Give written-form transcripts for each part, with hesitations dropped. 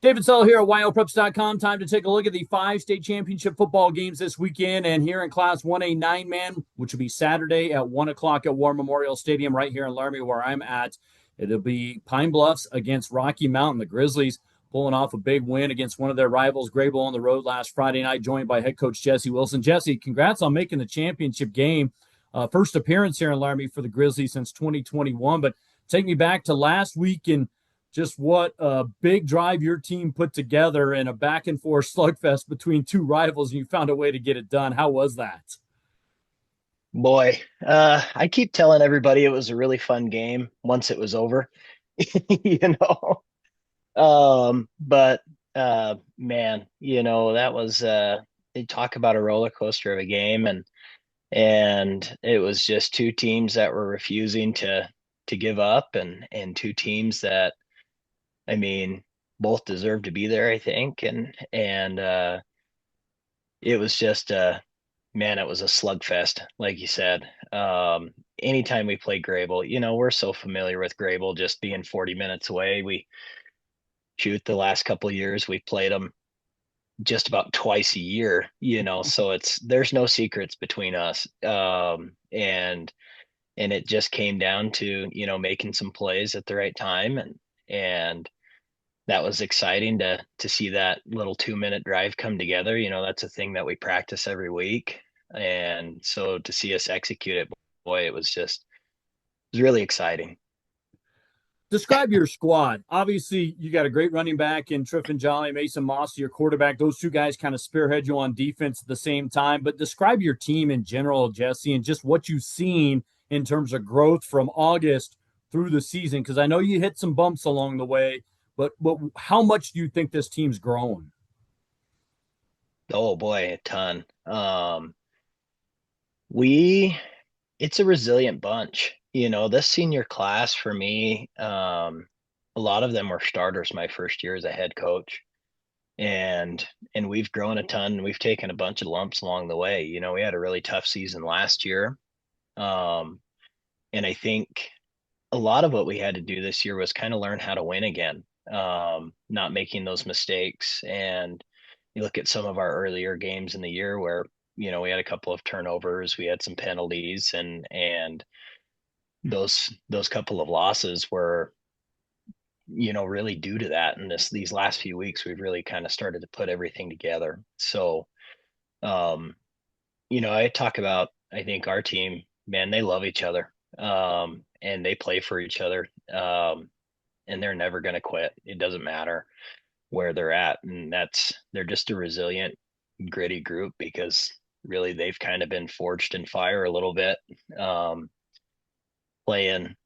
David Sell here at Wyopreps.com. Time to take a look at the five state championship football games this weekend. And here in Class 1A 9-man, which will be Saturday at 1 o'clock at War Memorial Stadium right here in Laramie, where I'm at. It'll be Pine Bluffs against Rocky Mountain. The Grizzlies pulling off a big win against one of their rivals, Grable, on the road last Friday night, joined by head coach Jessee Wilson. Jessee, congrats on making the championship game. First appearance here in Laramie for the Grizzlies since 2021. But take me back to last week and just what a big drive your team put together in a back and forth slugfest between two rivals, and you found a way to get it done. How was that? Boy, I keep telling everybody it was a really fun game once it was over, you know. But man, that was they talk about a roller coaster of a game and it was just two teams that were refusing to give up and two teams that I mean both deserved to be there, I think. And it was just man, it was a slugfest, like you said. Anytime we play Grable, we're so familiar with Grable just being 40 minutes away. We shoot the last couple of years, we played them just about twice a year, so there's no secrets between us. And it just came down to, making some plays at the right time. And that was exciting to see that little 2-minute drive come together. That's a thing that we practice every week. And so to see us execute it, boy, it was really exciting. Describe your squad. Obviously, you got a great running back in Triffin Jolly, Mason Moss, your quarterback. Those two guys kind of spearhead you on defense at the same time. But describe your team in general, Jessee, and just what you've seen in terms of growth from August through the season. Because I know you hit some bumps along the way, but how much do you think this team's grown? Oh boy, a ton. We it's a resilient bunch. This senior class for me, a lot of them were starters my first year as a head coach. And we've grown a ton. We've taken a bunch of lumps along the way. We had a really tough season last year. Um, and I think a lot of what we had to do this year was kind of learn how to win again, not making those mistakes. And you look at some of our earlier games in the year where, we had a couple of turnovers, we had some penalties, and those couple of losses were, really due to that. And these last few weeks, we've really kind of started to put everything together. So, um, I talk about, I think our team, man, they love each other. And they play for each other. And they're never going to quit. It doesn't matter where they're at. And they're just a resilient, gritty group because really they've kind of been forged in fire a little bit, um, playing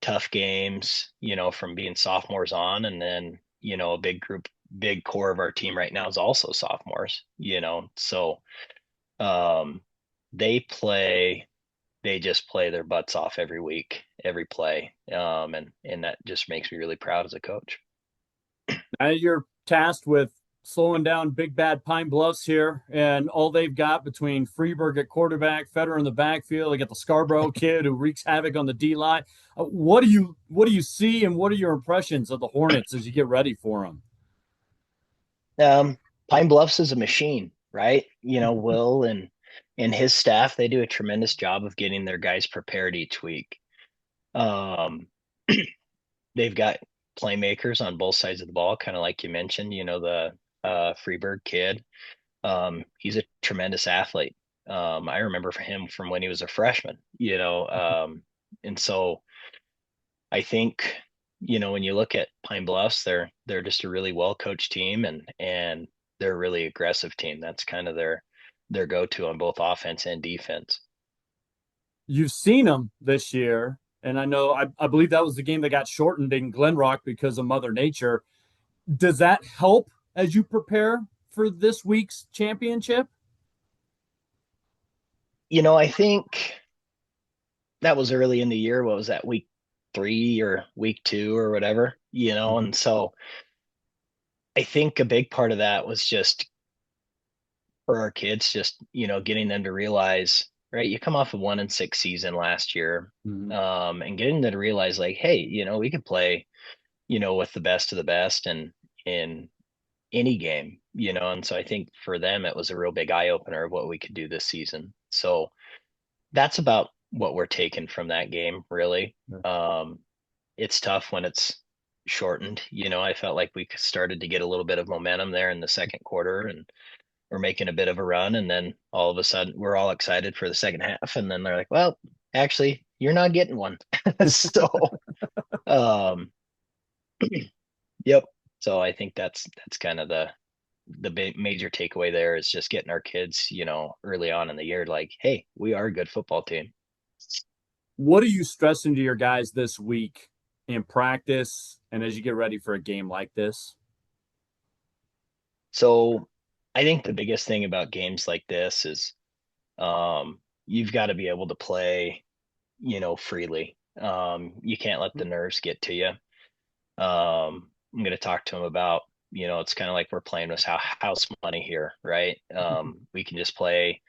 tough games, from being sophomores on. And then, a big core of our team right now is also sophomores, so um, they play, they just play their butts off every week, every play. And that just makes me really proud as a coach. Now you're tasked with slowing down Big Bad Pine Bluffs here, and all they've got between Freeburg at quarterback, Federer in the backfield. They got the Scarborough kid who wreaks havoc on the D line. What do you see, and what are your impressions of the Hornets as you get ready for them? Um, Pine Bluffs is a machine, right? Will and his staff, they do a tremendous job of getting their guys prepared each week. Um, they've got playmakers on both sides of the ball, kind of like you mentioned, the Freeburg kid. He's a tremendous athlete. I remember for him from when he was a freshman, and so I think, when you look at Pine Bluffs, they're just a really well coached team and they're a really aggressive team. That's kind of their go-to on both offense and defense. You've seen them this year, and I believe that was the game that got shortened in Glen Rock because of Mother Nature. Does that help as you prepare for this week's championship? I think that was early in the year. What was that, week 3 or week 2 or whatever, Mhm. and so I think a big part of that was just for our kids, just, getting them to realize, right, you come off a 1-6 season last year, Mhm. and getting them to realize like, hey, we could play, with the best of the best. in any game, and so I think for them it was a real big eye opener of what we could do this season. So that's about what we're taking from that game, really. It's tough when it's shortened. I felt like we started to get a little bit of momentum there in the second quarter, and we're making a bit of a run, and then all of a sudden we're all excited for the second half, and then they're like, well, actually you're not getting one. So um yep. So I think that's kind of the big major takeaway there is just getting our kids, early on in the year, like, hey, we are a good football team. What are you stressing to your guys this week in practice and as you get ready for a game like this? So I think the biggest thing about games like this is you've got to be able to play, freely. You can't let the nerves get to you. I'm going to talk to them about, it's kind of like we're playing with house money here, right? We can just play.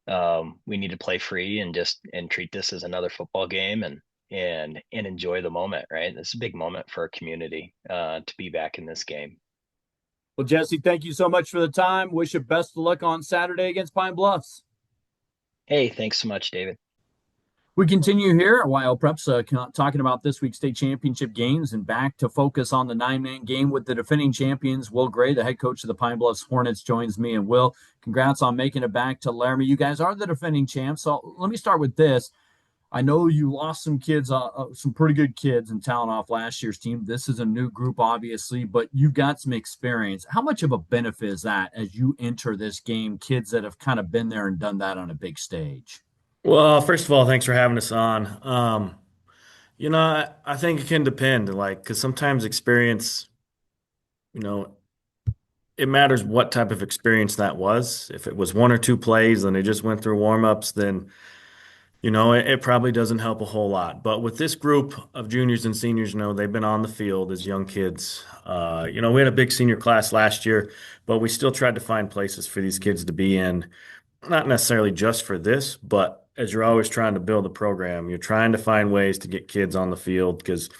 We need to play free and treat this as another football game, and enjoy the moment, right? This is a big moment for our community to be back in this game. Well, Jesse, thank you so much for the time. Wish you best of luck on Saturday against Pine Bluffs. Hey, thanks so much, David. We continue here at Wyopreps, talking about this week's state championship games and back to focus on the nine-man game with the defending champions. Will Gray, the head coach of the Pine Bluffs Hornets, joins me. And Will, congrats on making it back to Laramie. You guys are the defending champs. So let me start with this. I know you lost some kids, some pretty good kids and talent off last year's team. This is a new group, obviously, but you've got some experience. How much of a benefit is that as you enter this game, kids that have kind of been there and done that on a big stage? Well, first of all, thanks for having us on. I think it can depend, like, because sometimes experience, you know, it matters what type of experience that was. If it was one or two plays and they just went through warm-ups, then, it probably doesn't help a whole lot. But with this group of juniors and seniors, they've been on the field as young kids. We had a big senior class last year, but we still tried to find places for these kids to be in, not necessarily just for this, but as you're always trying to build a program, you're trying to find ways to get kids on the field because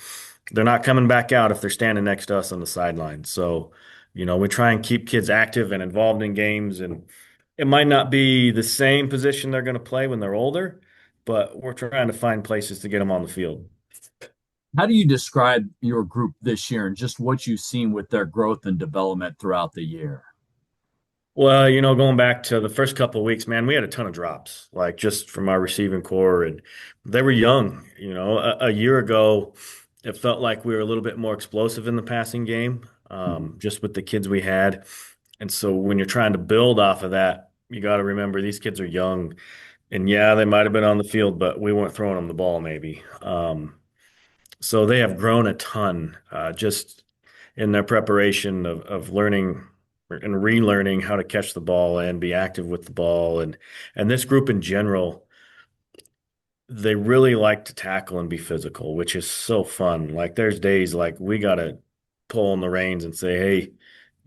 they're not coming back out if they're standing next to us on the sidelines. So, we try and keep kids active and involved in games, and it might not be the same position they're going to play when they're older, but we're trying to find places to get them on the field. How do you describe your group this year and just what you've seen with their growth and development throughout the year? Well, going back to the first couple of weeks, man, we had a ton of drops, like just from our receiving core, and they were young. A year ago, it felt like we were a little bit more explosive in the passing game, just with the kids we had. And so when you're trying to build off of that, you got to remember these kids are young, and yeah, they might have been on the field, but we weren't throwing them the ball, maybe. So they have grown a ton, just in their preparation of learning and relearning how to catch the ball and be active with the ball. And this group in general, they really like to tackle and be physical, which is so fun. Like there's days like we got to pull on the reins and say, hey,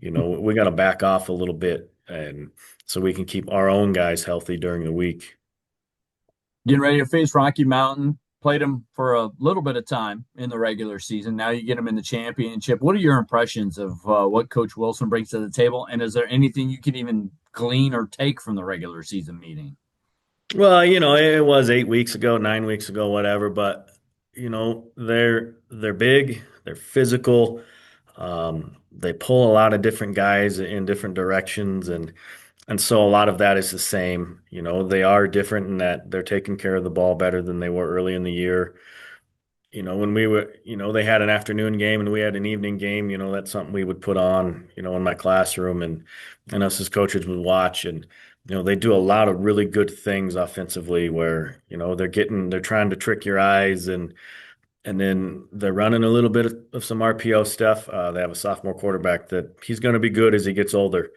we got to back off a little bit, and so we can keep our own guys healthy during the week. Getting ready to face Rocky Mountain. Played them for a little bit of time in the regular season. Now you get them in the championship. What are your impressions of what Coach Wilson brings to the table? And is there anything you can even glean or take from the regular season meeting? Well, it was 8 weeks ago, 9 weeks ago, whatever, but they're big, they're physical. They pull a lot of different guys in different directions, and so a lot of that is the same. They are different in that they're taking care of the ball better than they were early in the year. When we were, they had an afternoon game and we had an evening game, that's something we would put on, in my classroom, and us as coaches would watch. And, they do a lot of really good things offensively where, they're trying to trick your eyes, and then they're running a little bit of some RPO stuff. They have a sophomore quarterback that he's going to be good as he gets older.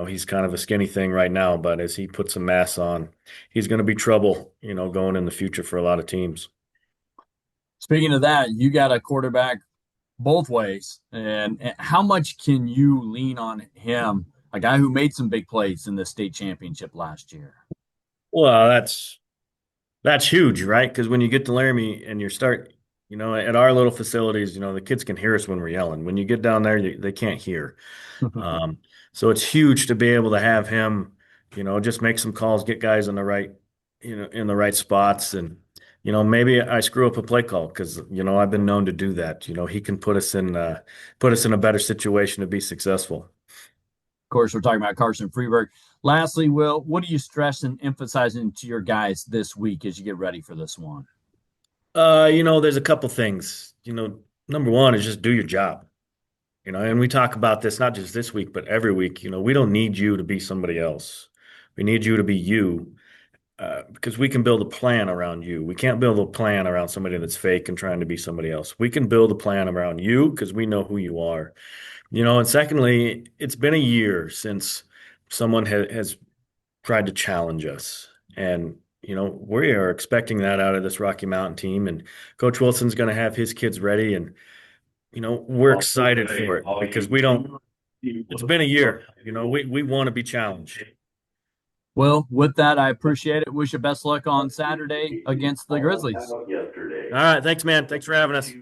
He's kind of a skinny thing right now, but as he puts some mass on, he's going to be trouble, going in the future for a lot of teams. Speaking of that, you got a quarterback both ways. And how much can you lean on him, a guy who made some big plays in the state championship last year? Well, that's huge, right? Because when you get to Laramie and At our little facilities, the kids can hear us when we're yelling. When you get down there, they can't hear. Um, so it's huge to be able to have him, just make some calls, get guys in the right, in the right spots. And, maybe I screw up a play call because, I've been known to do that. He can put us in a better situation to be successful. Of course, we're talking about Carson Freeberg. Lastly, Will, what are you stressing, emphasizing to your guys this week as you get ready for this one? There's a couple things. Number one is just do your job. And we talk about this not just this week, but every week. We don't need you to be somebody else. We need you to be you, because we can build a plan around you. We can't build a plan around somebody that's fake and trying to be somebody else. We can build a plan around you because we know who you are. And secondly, it's been a year since someone has tried to challenge us. And, we are expecting that out of this Rocky Mountain team. And Coach Wilson's going to have his kids ready. And, we're excited for it because it's been a year. We want to be challenged. Well, with that, I appreciate it. Wish you best luck on Saturday against the Grizzlies. All right. Thanks, man. Thanks for having us.